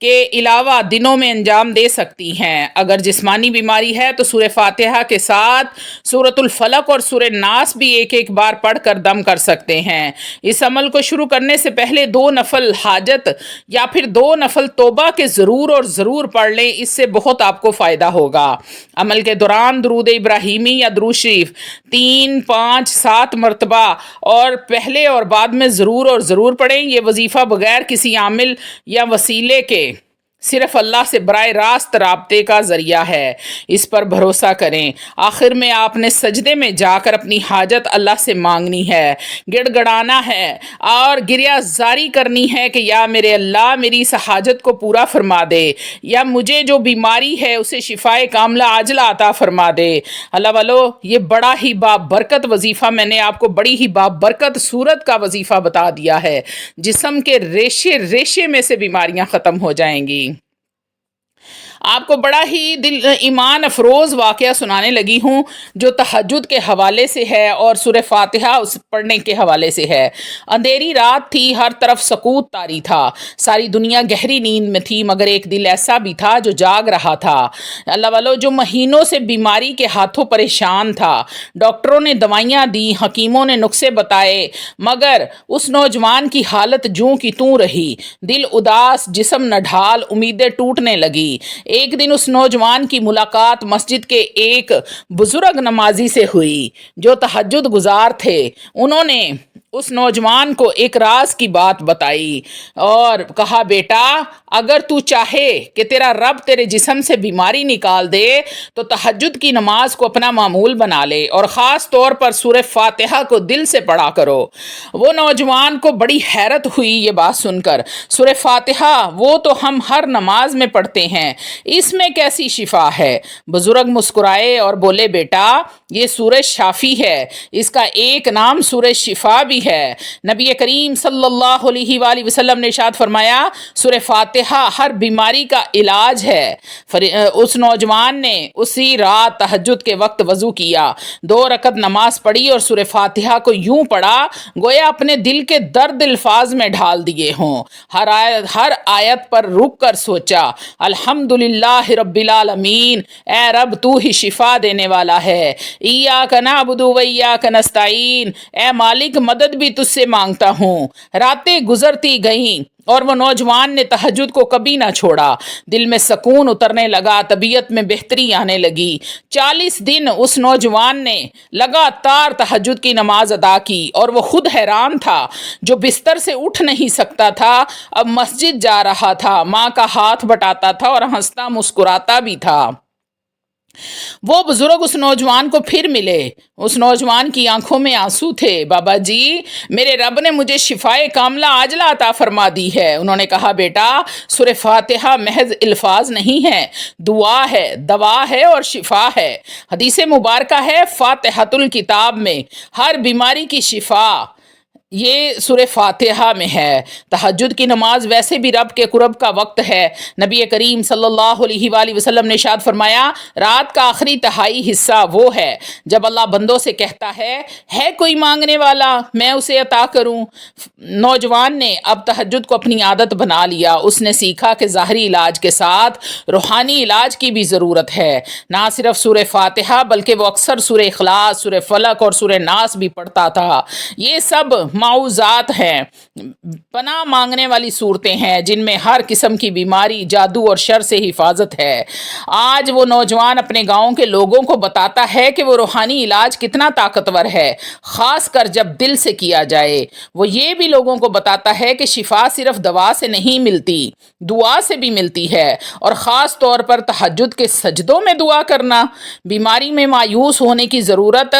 کے علاوہ دنوں میں انجام دے سکتی ہیں۔ اگر جسمانی بیماری ہے تو سورہ فاتحہ کے ساتھ سورۃ الفلق اور سورہ ناس بھی ایک ایک بار پڑھ کر دم کر سکتے ہیں۔ اس عمل کو شروع کرنے سے پہلے 2 نفل حاجت یا پھر 2 نفل توبہ کے ضرور اور ضرور پڑھ لیں، اس سے بہت آپ کو فائدہ ہوگا۔ عمل کے دوران درود ابراہیمی یا درود شریف 3، 5، 7 مرتبہ اور پہلے اور بعد میں ضرور اور ضرور پڑھیں۔ یہ وظیفہ بغیر کسی عامل یا وسیلے کے صرف اللہ سے براہ راست رابطے کا ذریعہ ہے، اس پر بھروسہ کریں۔ آخر میں آپ نے سجدے میں جا کر اپنی حاجت اللہ سے مانگنی ہے، گڑ گڑانا ہے اور گریہ زاری کرنی ہے کہ یا میرے اللہ میری اس حاجت کو پورا فرما دے، یا مجھے جو بیماری ہے اسے شفائے کاملہ عاجلہ عطا فرما دے۔ اللہ والو، یہ بڑا ہی بابرکت وظیفہ میں نے آپ کو بڑی ہی بابرکت صورت کا وظیفہ بتا دیا ہے، جسم کے ریشے ریشے میں سے بیماریاں ختم ہو جائیں گی۔ آپ کو بڑا ہی ایمان افروز واقعہ سنانے لگی ہوں جو تہجد کے حوالے سے ہے اور سورہ فاتحہ اس پڑھنے کے حوالے سے ہے۔ اندھیری رات تھی، ہر طرف سکوت طاری تھا، ساری دنیا گہری نیند میں تھی، مگر ایک دل ایسا بھی تھا جو جاگ رہا تھا۔ اللہ والو، جو مہینوں سے بیماری کے ہاتھوں پریشان تھا، ڈاکٹروں نے دوائیاں دی، حکیموں نے نسخے بتائے، مگر اس نوجوان کی حالت جوں کی توں رہی، دل اداس، جسم نڈھال، امیدیں ٹوٹنے لگی۔ ایک دن اس نوجوان کی ملاقات مسجد کے ایک بزرگ نمازی سے ہوئی جو تہجد گزار تھے۔ انہوں نے اس نوجوان کو ایک راز کی بات بتائی اور کہا، بیٹا اگر تو چاہے کہ تیرا رب تیرے جسم سے بیماری نکال دے تو تہجد کی نماز کو اپنا معمول بنا لے اور خاص طور پر سورہ فاتحہ کو دل سے پڑھا کرو۔ وہ نوجوان کو بڑی حیرت ہوئی یہ بات سن کر۔ سورہ فاتحہ وہ تو ہم ہر نماز میں پڑھتے ہیں، اس میں کیسی شفا ہے؟ بزرگ مسکرائے اور بولے، بیٹا یہ سورہ شافی ہے، اس کا ایک نام سورہ شفا بھی ہے۔ نبی کریم صلی اللہ علیہ وآلہ وسلم نے ارشاد فرمایا، سورہ فاتحہ ہر بیماری کا علاج ہے۔ اس نوجوان نے اسی رات تہجد کے وقت وضو کیا، 2 رکعت نماز پڑھی اور سورہ فاتحہ کو یوں پڑھا گویا اپنے دل کے درد الفاظ میں ڈھال دیے ہوں۔ ہر آیت پر رک کر سوچا، الحمدللہ رب العالمین، اے رب تو ہی شفا دینے والا ہے، ایاک نعبد و ایاک نستعین، اے مالک مدد بھی تجھ سے مانگتا ہوں۔ راتیں گزرتی گئیں اور وہ نوجوان نے تہجد کو کبھی نہ چھوڑا، دل میں سکون اترنے لگا، طبیعت میں بہتری آنے لگی۔ 40 دن اس نوجوان نے لگاتار تہجد کی نماز ادا کی اور وہ خود حیران تھا، جو بستر سے اٹھ نہیں سکتا تھا اب مسجد جا رہا تھا، ماں کا ہاتھ بٹاتا تھا اور ہنستا مسکراتا بھی تھا۔ وہ بزرگ اس نوجوان کو پھر ملے، اس نوجوان کی آنکھوں میں آنسو تھے۔ بابا جی میرے رب نے مجھے شفائے کاملہ عاجلہ عطا فرما دی ہے۔ انہوں نے کہا، بیٹا سورہ فاتحہ محض الفاظ نہیں ہے، دعا ہے، دوا ہے اور شفا ہے۔ حدیث مبارکہ ہے، فاتحۃ الکتاب میں ہر بیماری کی شفا یہ سورہ فاتحہ میں ہے۔ تہجد کی نماز ویسے بھی رب کے قرب کا وقت ہے۔ نبی کریم صلی اللہ علیہ وآلہ وسلم نے ارشاد فرمایا، رات کا آخری تہائی حصہ وہ ہے جب اللہ بندوں سے کہتا ہے کوئی مانگنے والا میں اسے عطا کروں۔ نوجوان نے اب تہجد کو اپنی عادت بنا لیا۔ اس نے سیکھا کہ ظاہری علاج کے ساتھ روحانی علاج کی بھی ضرورت ہے۔ نہ صرف سورہ فاتحہ بلکہ وہ اکثر سورہ اخلاص، سورہ فلق اور سورہ ناس بھی پڑھتا تھا۔ یہ سب معوذات ہیں، پناہ مانگنے والی صورتیں ہیں جن میں ہر قسم کی بیماری، جادو اور شر سے حفاظت ہے۔ آج وہ نوجوان اپنے گاؤں کے لوگوں کو بتاتا ہے کہ وہ روحانی علاج کتنا طاقتور ہے، خاص کر جب دل سے کیا جائے۔ وہ یہ بھی لوگوں کو بتاتا ہے کہ شفا صرف دوا سے نہیں ملتی، دعا سے بھی ملتی ہے، اور خاص طور پر تہجد کے سجدوں میں دعا کرنا۔ بیماری میں مایوس ہونے کی ضرورت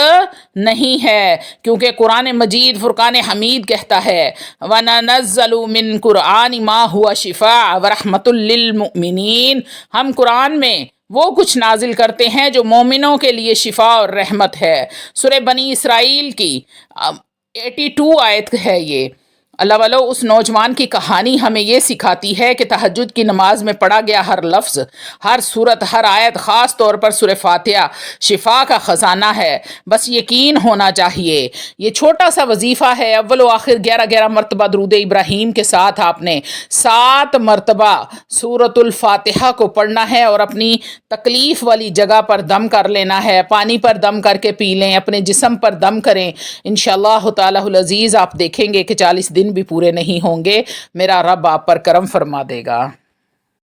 نہیں ہے، کیونکہ قرآن مجید فرقان حمید کہتا ہے، وَنَنَزَّلُ مِن قُرْآنِ مَا هُوَ شِفَاءٌ وَرَحْمَةٌ لِّلْمُؤْمِنِينَ، ہم قرآن میں وہ کچھ نازل کرتے ہیں جو مومنوں کے لیے شفا اور رحمت ہے۔ سورہ بنی اسرائیل کی 82 آیت ہے یہ۔ اللہ والو اس نوجوان کی کہانی ہمیں یہ سکھاتی ہے کہ تہجد کی نماز میں پڑھا گیا ہر لفظ، ہر صورت، ہر آیت، خاص طور پر سورہ فاتحہ شفا کا خزانہ ہے، بس یقین ہونا چاہیے۔ یہ چھوٹا سا وظیفہ ہے، اول و آخر 11 مرتبہ درود ابراہیم کے ساتھ آپ نے 7 مرتبہ سورۃ الفاتحہ کو پڑھنا ہے اور اپنی تکلیف والی جگہ پر دم کر لینا ہے، پانی پر دم کر کے پی لیں، اپنے جسم پر دم کریں، انشاءاللہ تعالی العزیز آپ دیکھیں گے کہ 40 دن بھی پورے نہیں ہوں گے، میرا رب آپ پر کرم فرما دے گا۔